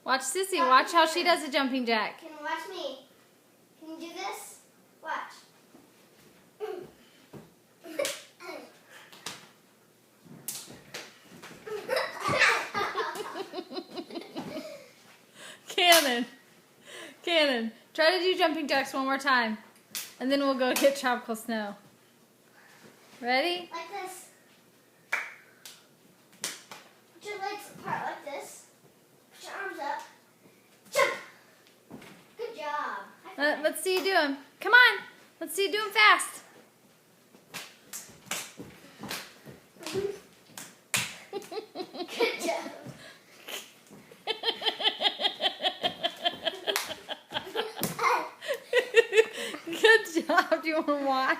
Watch Sissy. Watch how she does a jumping jack. Can you watch me? Can you do this? Watch. Cannon, try to do jumping jacks one more time. And then we'll go get tropical snow. Ready? Like this. Put your legs apart like this. Put your arms up. Jump. Good job. Let's see you do them. Come on. Let's see you do them fast. Good job. Good job. Do you want to watch?